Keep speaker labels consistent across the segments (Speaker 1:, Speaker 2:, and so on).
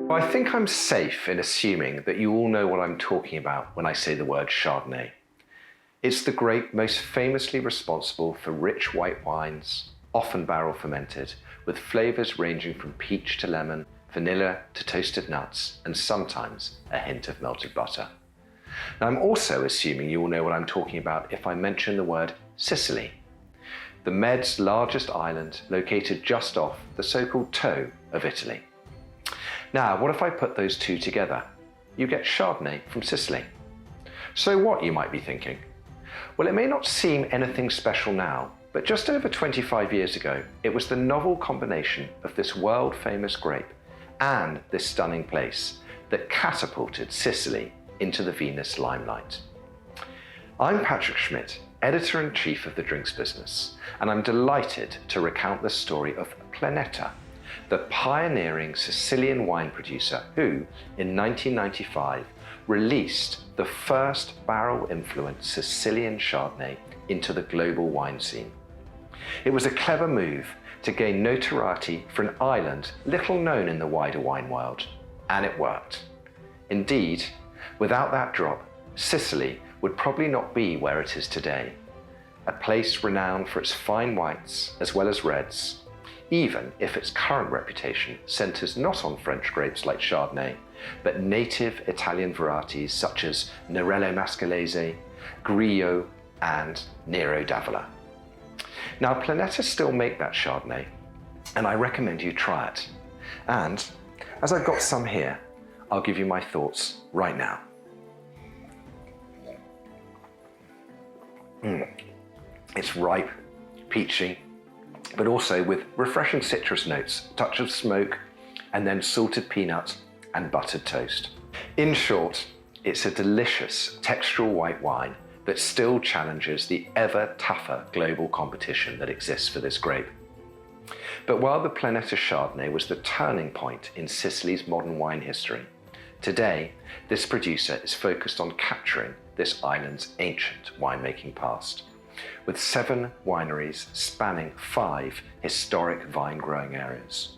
Speaker 1: I think I'm safe in assuming that you all know what I'm talking about when I say the word Chardonnay. It's the grape most famously responsible for rich white wines, often barrel fermented, with flavours ranging from peach to lemon, vanilla to toasted nuts, and sometimes a hint of melted butter. Now, I'm also assuming you all know what I'm talking about if I mention the word Sicily, the Med's largest island located just off the so-called toe of Italy. Now, what if I put those two together? You get Chardonnay from Sicily. So what, you might be thinking? Well, it may not seem anything special now, but just over 25 years ago, it was the novel combination of this world-famous grape and this stunning place that catapulted Sicily into the Venus limelight. I'm Patrick Schmitt, Editor-in-Chief of the Drinks Business, and I'm delighted to recount the story of Planeta, the pioneering Sicilian wine producer who, in 1995, released the first barrel-influenced Sicilian Chardonnay into the global wine scene. It was a clever move to gain notoriety for an island little known in the wider wine world, and it worked. Indeed, without that drop, Sicily would probably not be where it is today, a place renowned for its fine whites as well as reds, even if its current reputation centres not on French grapes like Chardonnay, but native Italian varieties such as Nerello Mascalese, Grillo, and Nero d'Avola. Now, Planeta still make that Chardonnay, and I recommend you try it. And as I've got some here, I'll give you my thoughts right now. It's ripe, peachy, but also with refreshing citrus notes, touch of smoke, and then salted peanuts and buttered toast. In short, it's a delicious textural white wine that still challenges the ever tougher global competition that exists for this grape. But while the Planeta Chardonnay was the turning point in Sicily's modern wine history, today this producer is focused on capturing this island's ancient winemaking past, with 7 wineries spanning 5 historic vine growing areas.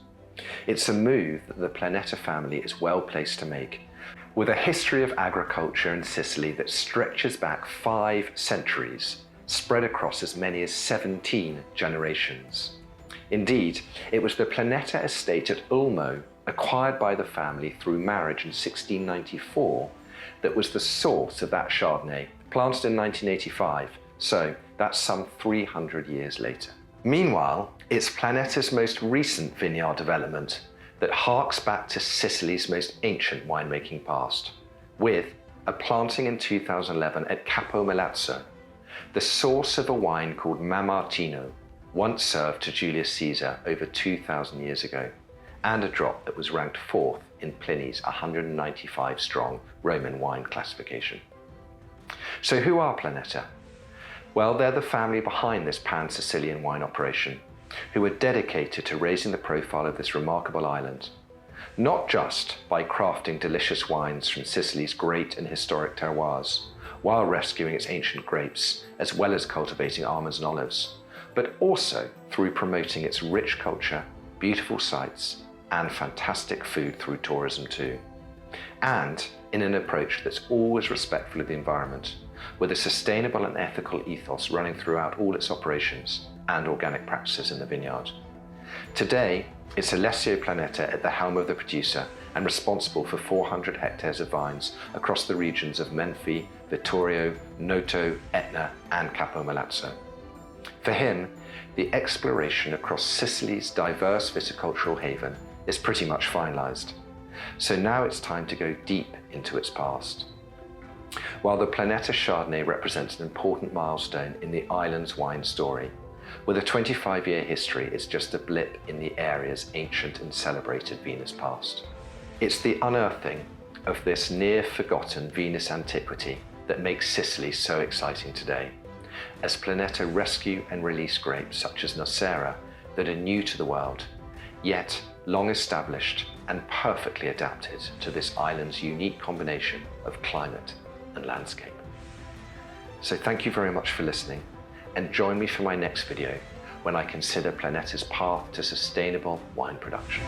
Speaker 1: It's a move that the Planeta family is well placed to make, with a history of agriculture in Sicily that stretches back 5 centuries, spread across as many as 17 generations. Indeed, it was the Planeta estate at Ulmo, acquired by the family through marriage in 1694, that was the source of that Chardonnay, planted in 1985, so that's some 300 years later. Meanwhile, it's Planeta's most recent vineyard development that harks back to Sicily's most ancient winemaking past, with a planting in 2011 at Capo Milazzo, the source of a wine called Mamartino, once served to Julius Caesar over 2,000 years ago, and a drop that was ranked 4th in Pliny's 195-strong Roman wine classification. So who are Planeta? Well, they're the family behind this pan-Sicilian wine operation, who are dedicated to raising the profile of this remarkable island, not just by crafting delicious wines from Sicily's great and historic terroirs, while rescuing its ancient grapes, as well as cultivating almonds and olives, but also through promoting its rich culture, beautiful sights, and fantastic food through tourism too. And in an approach that's always respectful of the environment, with a sustainable and ethical ethos running throughout all its operations and organic practices in the vineyard. Today, it's Alessio Planeta at the helm of the producer and responsible for 400 hectares of vines across the regions of Menfi, Vittorio, Noto, Etna, and Capo Milazzo. For him, the exploration across Sicily's diverse viticultural haven is pretty much finalized. So now it's time to go deep into its past. While the Planeta Chardonnay represents an important milestone in the island's wine story, with a 25-year history, it's just a blip in the area's ancient and celebrated Venus past. It's the unearthing of this near-forgotten Venus antiquity that makes Sicily so exciting today, as Planeta rescue and release grapes such as Nocera that are new to the world, yet long established and perfectly adapted to this island's unique combination of climate and landscape. So thank you very much for listening, and join me for my next video when I consider Planeta's path to sustainable wine production.